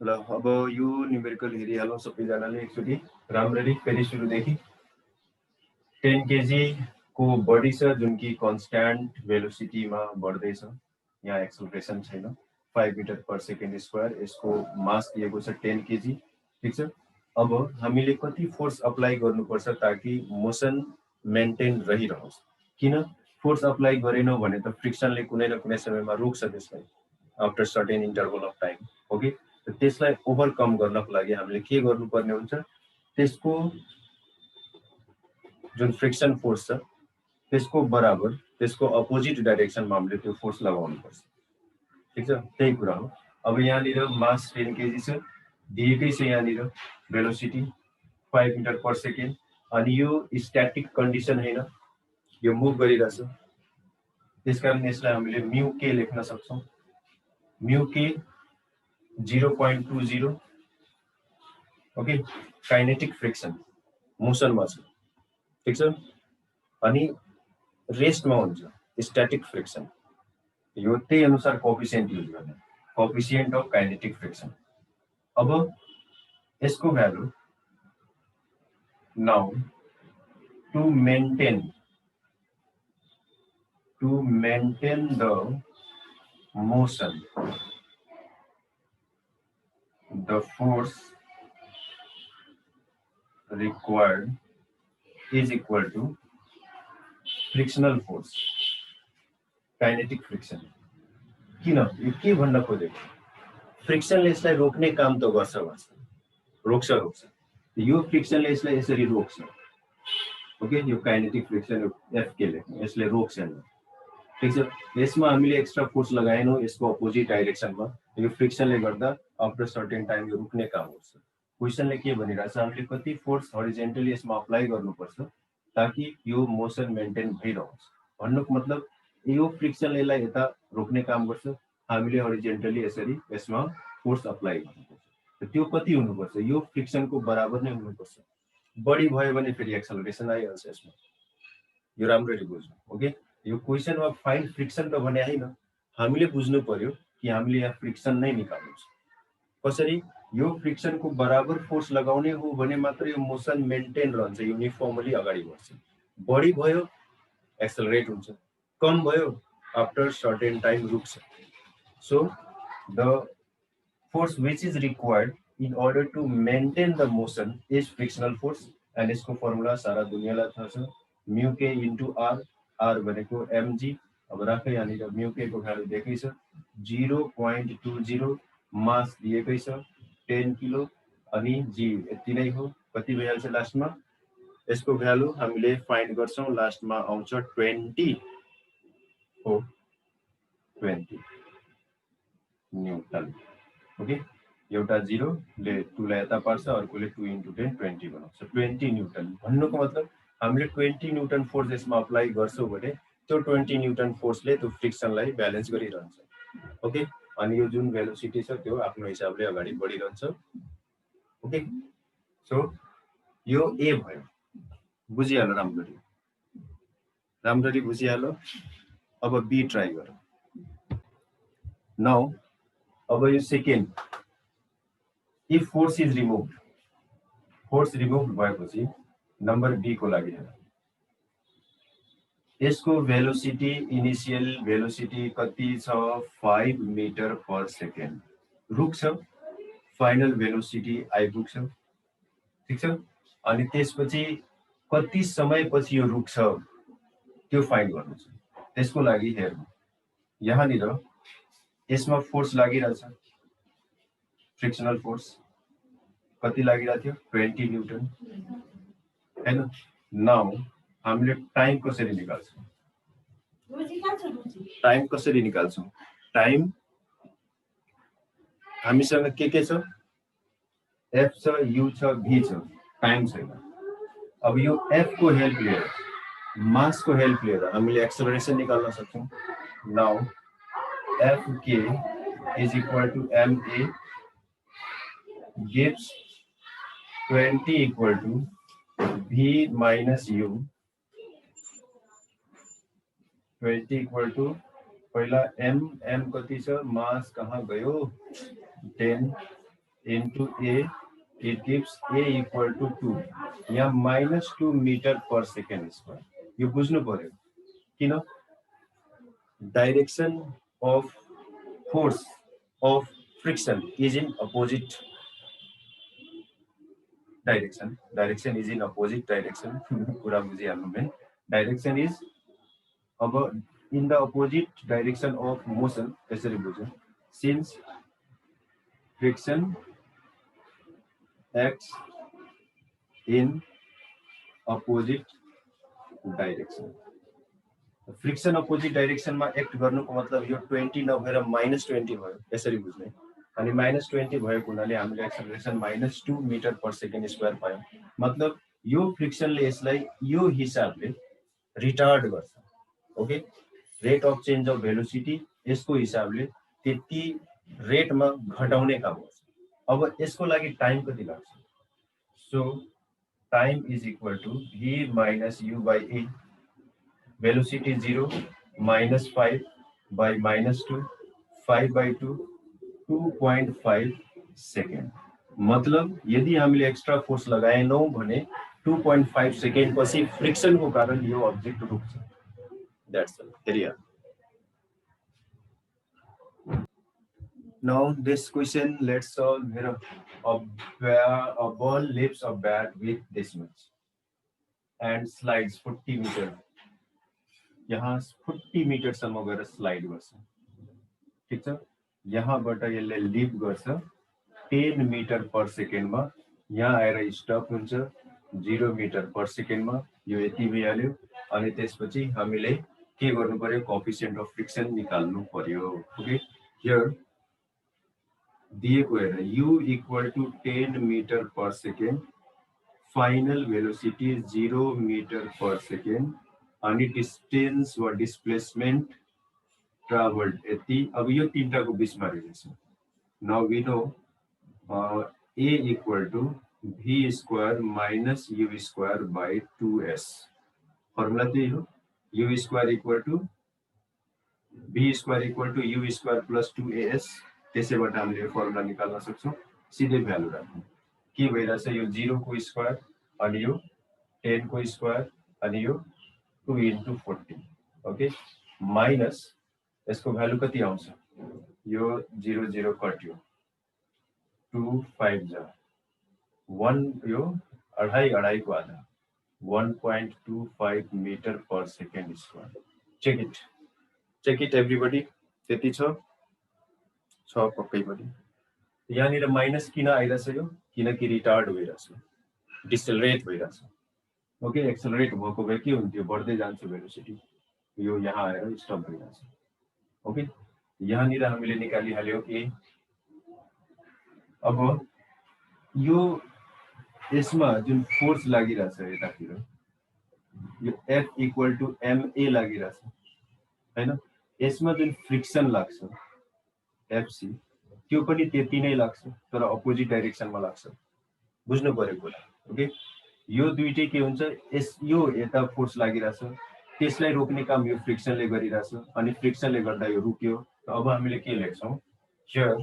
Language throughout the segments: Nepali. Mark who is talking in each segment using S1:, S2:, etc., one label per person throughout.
S1: ल अब यो न्युमेरिकल हेरिहालौँ सबैजनाले एकचोटि राम्ररी फेरि सुरुदेखि 10 केजी को बडी छ जुन कि कन्स्ट्यान्ट भेलोसिटीमा बढ्दैछ। यहाँ एक्सेलरेसन छैन। 5 मिटर पर सेकेन्ड स्क्वायर यसको मास दिएको छ 10 केजी। ठिक छ। अब हामीले कति फोर्स अप्लाई गर्नुपर्छ ताकि मोसन मेन्टेन रहिरहोस्। किन फोर्स अप्लाई गरेनौँ भने त फ्रिक्सनले कुनै न कुनै समयमा रोक्छ त्यसलाई after certain interval of time. Okay, त्यसलाई ओभरकम गर्नको लागि हामीले के गर्नुपर्ने हुन्छ, त्यसको जुन फ्रिक्सन फोर्स छ त्यसको बराबर त्यसको अपोजिट डाइरेक्सनमा हामीले त्यो फोर्स लगाउनुपर्छ। ठिक छ, त्यही कुरा हो। अब यहाँनिर मास 10 केजी छ, दिएकै छ यहाँनिर भेलोसिटी 5 मिटर पर सेकेन्ड, अनि यो स्ट्याटिक कन्डिसन होइन, यो मुभ गरिरहेछ। त्यसकारण यसलाई हामीले म्यू के लेख्न सक्छौँ। म्यू के 0.20, ओके, काइनेटिक फ्रिक्सन मोसनमा छ। ठिक छ, अनि रेस्टमा हुन्छ स्ट्याटिक फ्रिक्सन। यो त्यही अनुसार कोएफिसिएन्ट युज गर्ने, कोएफिसिएन्ट अफ काइनेटिक फ्रिक्सन। अब यसको value now to maintain the motion, the force required is equal to frictional force, kinetic friction। किन यो के भन्न खोजेको, फ्रिक्सनले यसलाई रोक्ने काम त गर्छ, रोक्छ। यो फ्रिक्सनले यसलाई यसरी रोक्छ। ओके, यो काइनेटिक फ्रिक्सन एफ के लेख्ने, यसले रोक्छ। ठिक छ, यसमा हामीले एक्स्ट्रा फोर्स लगाएनौँ यसको अपोजिट डाइरेक्सनमा, यो फ्रिक्सनले गर्दा आफ्टर सर्टेन टाइम यो रुक्ने काम गर्छ। क्वेसनले के भनिरहेछ, हामीले कति फोर्स हरिजेन्टली यसमा अप्लाई गर्नुपर्छ ताकि यो मोसन मेन्टेन भइरहोस्। भन्नुको मतलब यो फ्रिक्सनले यसलाई यता रोक्ने काम गर्छ, हामीले हरिजेन्टली यसरी यसमा फोर्स अप्लाई गर्नुपर्छ। त्यो कति हुनुपर्छ, यो फ्रिक्सनको बराबर नै हुनुपर्छ। बढी भयो भने फेरि एक्सेलरेसन आइहाल्छ यसमा। यो राम्ररी बुझ्नु। ओके, यो क्वेसनमा फाइन्ड फ्रिक्सन त भने होइन, हामीले बुझ्नु पर्यो कि हामीले यहाँ फ्रिक्सन नै निकाल्नु छ। कसरी, यो फ्रिक्सनको बराबर फोर्स लगाउने हो भने मात्र यो मोसन मेन्टेन रहन्छ, युनिफर्मली अगाडि बढ्छ। बढी भयो एक्सेलरेट हुन्छ, कम भयो आफ्टर सर्टेन टाइम रुक्छ। So the force which is required in order to maintain the motion is frictional force. And यसको फर्मुला सारा दुनियाँलाई थाहा छ, mu K into R, R भनेको एमजी। अब राखै, यहाँनिर म्यू के को भ्यालु दिएकै छ 0.20, मास दिएकै छ 10 किलो, अनि जी यति नै हो। कति भइहाल्छ लास्टमा, यसको भ्यालु हामीले फाइन्ड गर्छौँ, लास्टमा आउँछ 20 हो, 20 न्युटन। ओके, एउटा 0 ले 2 लाई यता पार्छ, अर्कोले 2 × 10 20 बनाउँछ, 20 न्युटन। भन्नुको मतलब हामीले 20 न्युटन फोर्स यसमा अप्लाई गर्छौँ भने त्यो 20 न्युटन फोर्सले त्यो फ्रिक्सनलाई ब्यालेन्स गरिरहन्छ। ओके, अनि यो जुन भेलोसिटी छ त्यो आफ्नो हिसाबले अगाडि बढिरहन्छ। ओके, सो यो ए भयो, बुझिहाल्यो राम्ररी बुझिहाल्यो। अब बी ट्राई गरौँ। नाउ अब यो second, if force is remove, force remove भएपछि नम्बर बी को लागि यसको भेलोसिटी, इनिसियल भेलोसिटी कति छ 5 मिटर पर सेकेन्ड, रुक्छ, फाइनल भेलोसिटी आइपुग्छ। ठिक छ, अनि त्यसपछि कति समयपछि यो रुक्छ त्यो फाइन्ड गर्नु छ। त्यसको लागि हेर्नु, यहाँनिर यसमा फोर्स लागिरहेछ, फ्रिक्सनल फोर्स कति लागिरहेको थियो 20 न्युटन, हैन। नाउ हामीले टाइम कसरी निकाल्छौँ, टाइम हामीसँग के छ, एफ छ, यु छ, भी छ, टाइम छैन। अब यो एफ को हेल्प लिएर, मास को हेल्प लिएर हामीले एक्सेलरेसन निकाल्न सक्छौँ। Now F K is equal to M A gives 20 equal to v minus u, 20 equal to पहिला m कति छ, मास कहाँ गयो 10, into A, it gives A equal to 2. यहाँ -2 meter per second square. यो बुझ्नु पर्यो किन direction of force of friction is in opposite direction. Direction is in opposite direction. कुरा बुझिहाल्नु भयो. Direction is in the opposite direction of motion. यसरी बुझ्नु. Since friction acts in opposite direction. Friction opposite डाइरेक्सनमा एक्ट गर्नुको मतलब यो 20 नभएर -20 भयो यसरी बुझ्ने अनि -20 भएको हुनाले हामीले acceleration -2 metre per second square पायौं मतलब यो फ्रिक्सनले यसलाई यो हिसाबले रिटार्ड गर्छ okay rate of change of velocity यसको हिसाबले त्यति रेटमा घटाउने काम गर्छ अब यसको लागि टाइम कति लाग्छ so time is equal to v minus u by a velocity 0 minus 5 by -2 5 by 2 2.5 second मतलब यदि हामीले एक्स्ट्रा फोर्स लगाएनौं भने 2.5 सेकेन्ड पछि फ्रिक्सन को कारण यो अब्जेक्ट रुक्छ that's all area Now this question, let's solve here. A ball leaps a bat with this much and slides 40 meter. यहाँ 40 मिटर सम्म गएर स्लाइड गर्छ ठीक छ यहाँबाट यसले लिप गर्छ 10 मिटर पर सेकेन्डमा यहाँ आएर स्टप हुन्छ 0 मिटर पर सेकेन्डमा यो यति भइहाल्यो अनि त्यसपछि हामीले के गर्नु पर्यो कोएफिसिएन्ट अफ फ्रिक्सन निकाल्नु पर्यो ओके हियर दिएको हेर u equal to 10 meter per second final velocity 0 meter per second अनि डिस्टेंस वा डिस्प्लेसमेन्ट ट्राभल्ड यति अब यो तीनटाको बीचमा relation now we know a equal to v square minus u square by 2s formula त्यही हो u square equal to v square equal to u square plus 2as त्यसैबाट हामीले यो फर्मुला निकाल्न सक्छौं सिधै भ्यालु राख्नु के भइराछ यो 0 को स्क्वायर अनि यो 10 को स्क्वायर अनि यो 2 into 40 ओके माइनस यसको भ्यालु कति आउँछ यो 0 0 कट्यो 2 5 जा 1 यो अढाई को आधा 1.25 meter per second square check it everybody त्यति छ पक्कै पनि यहाँनिर माइनस किन आइराछ यो किनकि रिटार्ड भइराछ डिसेलरेट भइराछ ओके एक्सेलरेट भएको भए के हुन्थ्यो बढ्दै जान्छ भेलोसिटी यो यहाँ आएर स्टप भइराछ ओके यहाँनिर हामीले निकालिहाल्यो ए अब यो यसमा जुन फोर्स लागिराछ यतातिर यो F equal to ma लागिराछ हैन यसमा जुन फ्रिक्सन लाग्छ FC त्यो पनि त्यति नै लाग्छ तर अपोजिट डाइरेक्सनमा लाग्छ बुझ्नु पर्यो कुरा ओके यो दुईटै के हुन्छ यो यता फोर्स लागिराछ त्यसलाई रोक्ने काम यो फ्रिक्सनले गरिराछ अनि फ्रिक्सनले गर्दा यो रुक्यो अब हामीले के लेख्छौं here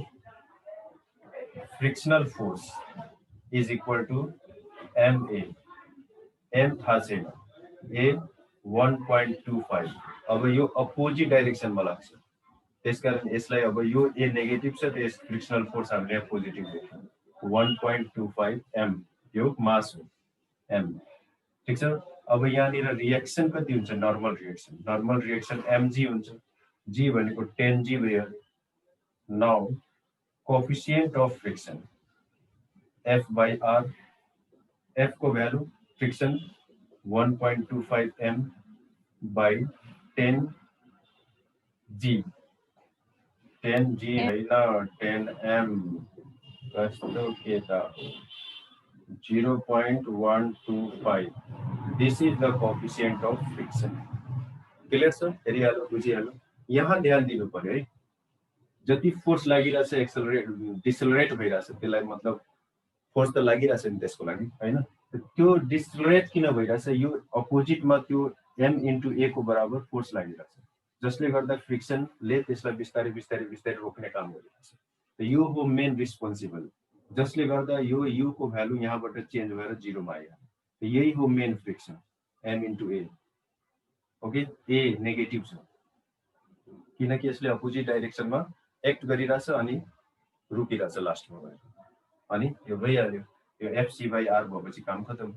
S1: frictional force is equal to ma m थाहा छैन a 1.25 अब यो अपोजिट डाइरेक्सनमा लाग्छ त्यसकारण यसलाई अब यो ए नेगेटिभ छ त्यस फ्रिक्सनल फोर्स हामीले पोजिटिभ लेख्छौं 1.25 m यो मास हो m ठीक छ अब यहाँनिर रिएक्सन कति हुन्छ नर्मल रिएक्सन mg हुन्छ g भनेको 10g भयो now coefficient of friction f by r f को value friction 1.25 m by 10g 10g हैन 10m कस्तो के त 0.125 this is the coefficient of friction clear छ हेरिहाल्नु बुझिहाल्नु यहाँ ध्यान दिनु पर्यो है जति फोर्स लागिराछ एक्सेलरेट डिसेलरेट भइराछ त्यसलाई मतलब फोर्स त लागिराछ नि त्यसको लागि हैन त्यो डिसेलरेट किन भइराछ यो अपोजिटमा त्यो m into a को बराबर फोर्स लागिराछ जसले गर्दा फ्रिक्सनले त्यसलाई बिस्तारै रोक्ने काम गरिरहेछ यो हो मेन रिस्पोन्सिबल जसले गर्दा यो u को भ्यालु यहाँबाट चेन्ज भएर 0 मा आयो। यही हो main friction m into a। Okay, a negative छ किनकि यसले अपोजिट डाइरेक्सनमा एक्ट गरिरहेछ अनि रुकिरहेछ लास्टमा गएर, अनि यो भइहाल्यो। यो FC/R भएपछि काम खतम।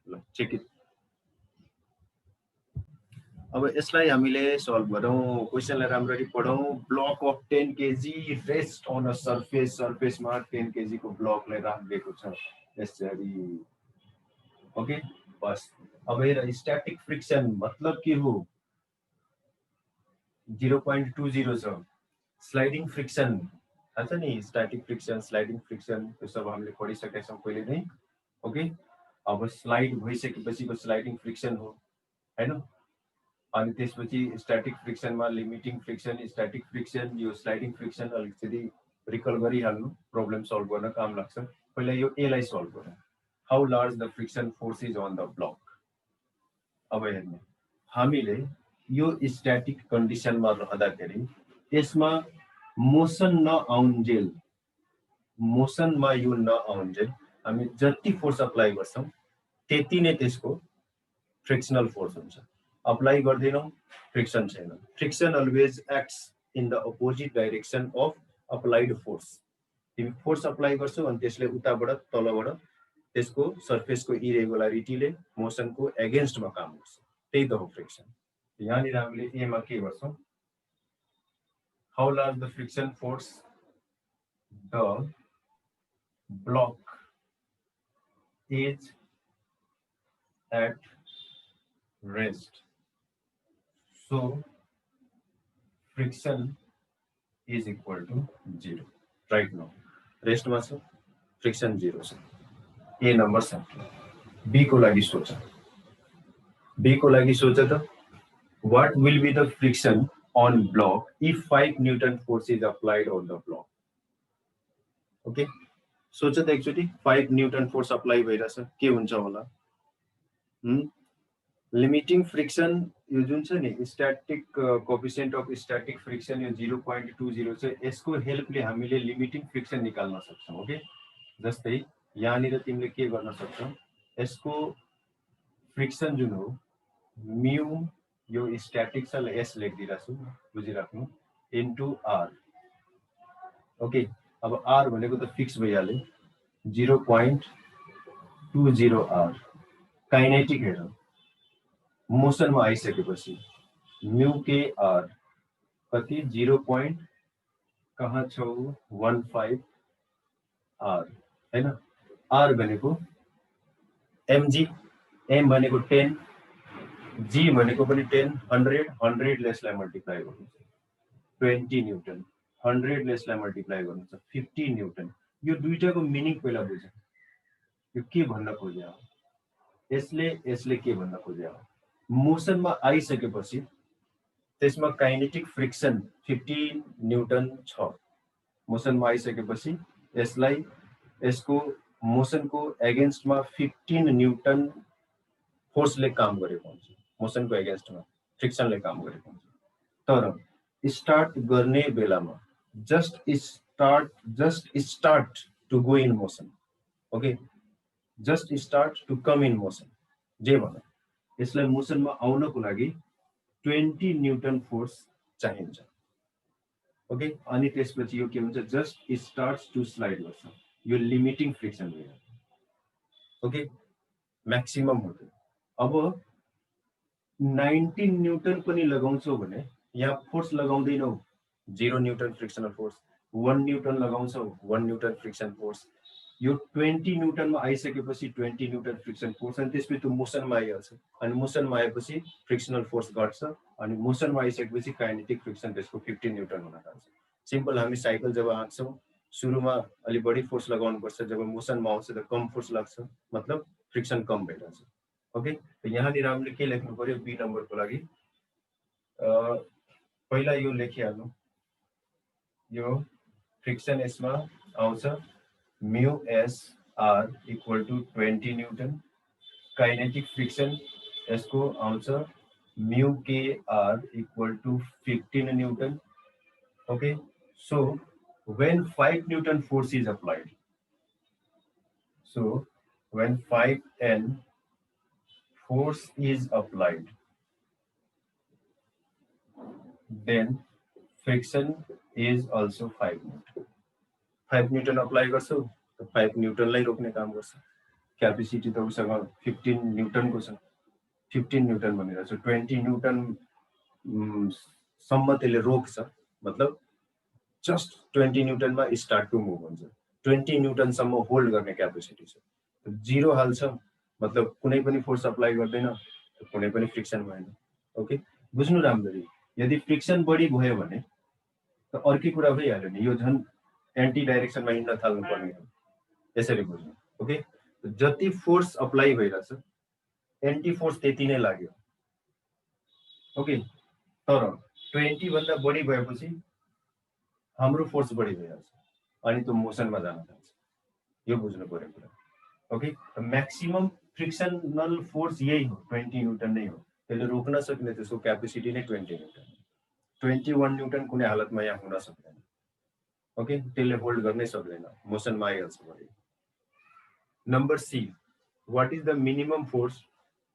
S1: ल चेक इट। अब यसलाई हामीले सल्भ गरौँ। क्वेसनलाई राम्ररी पढौँ। Block of 10 kg rest on a surface, सर्फेसमा 10 kg को ब्लकलाई राखिदिएको छ यसरी। ओके, बस। अब हेर, स्ट्याटिक फ्रिक्सन मतलब के हो? 0.20 छ। स्लाइडिङ फ्रिक्सन थाहा छ नि, स्ट्याटिक फ्रिक्सन, स्लाइडिङ फ्रिक्सन, त्यो सब हामीले पढिसकेका छौँ पहिले नै। ओके, अब स्लाइड भइसकेपछिको स्लाइडिङ फ्रिक्सन हो, हैन? अनि त्यसपछि स्ट्याटिक फ्रिक्सनमा लिमिटिङ फ्रिक्सन, स्ट्याटिक फ्रिक्सन, यो स्लाइडिङ फ्रिक्सन अलिकति रिकल गरिहाल्नु, प्रब्लम सल्भ गर्न काम लाग्छ। पहिला यो ए लाई सल्भ गरौँ। How large the friction force is on the block. अब हेर्नु, हामीले यो स्ट्याटिक कन्डिसनमा रहँदाखेरि यसमा मोसन नआउन्जेल, मोसनमा यो नआउन्जेल हामी जति फोर्स अप्लाई गर्छौँ त्यति नै त्यसको फ्रिक्सनल फोर्स हुन्छ। अप्लाई गर्दैनौँ, फ्रिक्सन छैन। Friction always acts in the opposite direction of applied force. तिमी फोर्स अप्लाई गर्छौ अनि त्यसले उताबाट तलबाट त्यसको सर्फेसको इरेगुलारिटीले मोसनको एगेन्स्टमा काम गर्छ, त्यही त हो फ्रिक्सन। यहाँनिर हामीले एमा के गर्छौँ? How large the friction force the block is at rest, so friction is equal to 0 right now। Rest में छ, फ्रिक्सन 0 छ। ए नंबर सक्यो। बी को लागि सोच, बी को लागि सोच त what will be the friction on block if 5 Newton force is applied on the block। Okay, सोच त एकचोटी 5 न्यूटन फोर्स अप्लाई भइरहेछ, के हुन्छ होला? लिमिटिङ फ्रिक्सन यो जुन छ नि, static coefficient of static friction यो 0.20 छ। यसको हेल्पले हामीले लिमिटिङ फ्रिक्सन निकाल्न सक्छौँ। ओके, जस्तै यहाँनिर तिमीले के गर्न सक्छौ? यसको फ्रिक्सन जुन हो म्यू, यो स्ट्याटिक छ, एस लेखिदिरहेछु, बुझिराख्नु, इन्टु आर। ओके, अब आर भनेको त फिक्स भइहाल्यो, 0.20 आर। काइनेटिक हेर, मोसनमा आइसकेपछि म्यू के आर कति 0. कहाँ छौ 15 आर हैन। आर भनेको एमजी, एम भनेको 10, जी भनेको पनि 10, 100, 100 लेसलाई मल्टिप्लाई गर्नु 20 न्यूटन, 100 लेसलाई मल्टिप्लाई गर्नु 50 न्यूटन। यो दुईटाको मिनिङ पहिला बुझ, यो के भन्न खोजे हो? यसले के भन्न खोजे हो? मोसनमा आइसकेपछि त्यसमा काइनेटिक फ्रिक्सन 15 न्यूटन छ। मोसनमा आइसकेपछि यसलाई यसको मोसनको एगेन्स्टमा 15 न्यूटन फोर्सले काम गरेको हुन्छ, मोसनको एगेन्स्टमा फ्रिक्सनले काम गरेको हुन्छ। तर स्टार्ट गर्ने बेलामा just start to go in motion, okay, just start to come in motion, जे भन यसलाई मोसनमा आउनको लागि 20 न्यूटन फोर्स चाहिन्छ। ओके, अनि त्यसपछि यो के हुन्छ? जस्ट स्टार्ट्स टु स्लाइड गर्छ, यो लिमिटिङ फ्रिक्सन भयो। ओके, म्याक्सिमम हो त्यो। अब 19 न्यूटन पनि लगाउँछौ भने यहाँ फोर्स लगाउँदैनौ 0 न्यूटन फ्रिक्सनल फोर्स, 1 न्यूटन लगाउँछौ 1 न्यूटन फ्रिक्सन फोर्स। यो 20 न्यूटनमा आइसकेपछि 20 न्यूटन फ्रिक्सन फोर्स, अनि त्यसपछि त्यो मोसनमा आइहाल्छ, अनि मोसनमा आएपछि फ्रिक्सनल फोर्स घट्छ, अनि मोसनमा आइसकेपछि काइनेटिक फ्रिक्सन त्यसको 15 न्यूटन हुन थाल्छ। सिम्पल, हामी साइकल जब हाँक्छौँ सुरुमा अलि बढी फोर्स लगाउनुपर्छ, जब मोसनमा आउँछ त कम फोर्स लाग्छ, मतलब फ्रिक्सन कम भइरहेछ। ओके, तो यहाँनिर हामीले के लेख्नु पर्यो? बी नम्बरको लागि पहिला यो लेखिहाल्नु, यो फ्रिक्सन यसमा आउँछ mu S are equal to 20 newton. Kinetic friction यसको आउँछ mu K are equal to 15 newton. Okay, so when 5 Newton force is applied, So when 5N force is applied, then friction is also 5 Newton. 5 Newton apply गर्छु त 5 Newton लाई रोक्ने काम गर्छ. क्यापेसिटी त उसँग 15 न्यूटन को छ. 15 न्यूटन भनेर छ 20 न्यूटन सम्म त्यसले रोक्छ. मतलब जस्ट 20 न्यूटन मा स्टार्ट टु मुभ हुन्छ. 20 न्यूटन सम्म होल्ड गर्ने क्यापेसिटी छ. जीरो हाल्छ मतलब कुनै पनि फोर्स अप्लाई गर्दैन, कुनै पनि फ्रिक्सन भएन. ओके, बुझ्नु राम्ररी. यदि फ्रिक्सन बढी भयो भने त अर्कै कुरा भइहाल्यो नि, यो झन् एन्टी डाइरेक्सनमा हिँड्न थाल्नु पर्ने हो. यसरी बुझ्नु. ओके, जति फोर्स अप्लाई भइरहेछ एन्टी फोर्स त्यति नै लाग्यो. ओके, तर 20 भन्दा बढी भएपछि हाम्रो फोर्स बढी भइहाल्छ अनि त्यो मोसनमा जान थाल्छ. यो बुझ्नु पर्यो कुरा. ओके, म्याक्सिमम फ्रिक्सनल फोर्स यही हो, 20 न्यूटन नै हो. त्यसले रोक्न सक्ने त्यसको क्यापेसिटी नै 20 न्यूटन. 21 न्यूटन कुनै हालतमा यहाँ हुन सक्दैन. ओके, त्यसले होल्ड गर्नै सक्दैन, मोसनमा आइहाल्छ बढी. Number C, what is the minimum force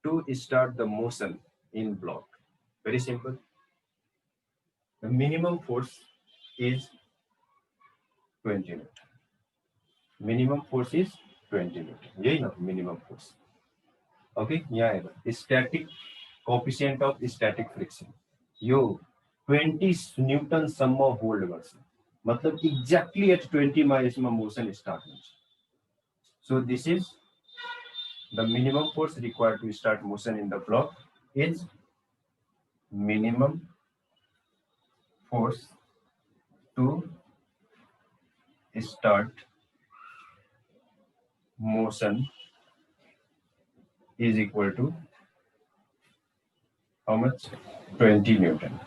S1: to start the motion in block? Very simple. The minimum force is 20 Newton. Minimum force is 20 Newton. यही हो minimum force. Okay, यहाँ हेर, static coefficient of static friction. यो 20 न्यूटन सम्म होल्ड गर्छ. मतलब exactly at 20 मा यसमा मोसन स्टार्ट हुन्छ. So this is the minimum force required to start motion in the block is minimum force to start motion is equal to how much? 20 Newton.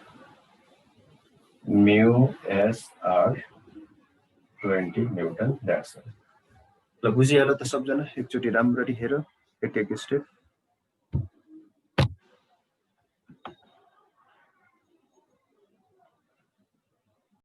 S1: Mu S R 20 Newton. That's it. ल बुझिहाल्यो त सबजना. एकचोटि राम्ररी हेर, एक एक स्टेप.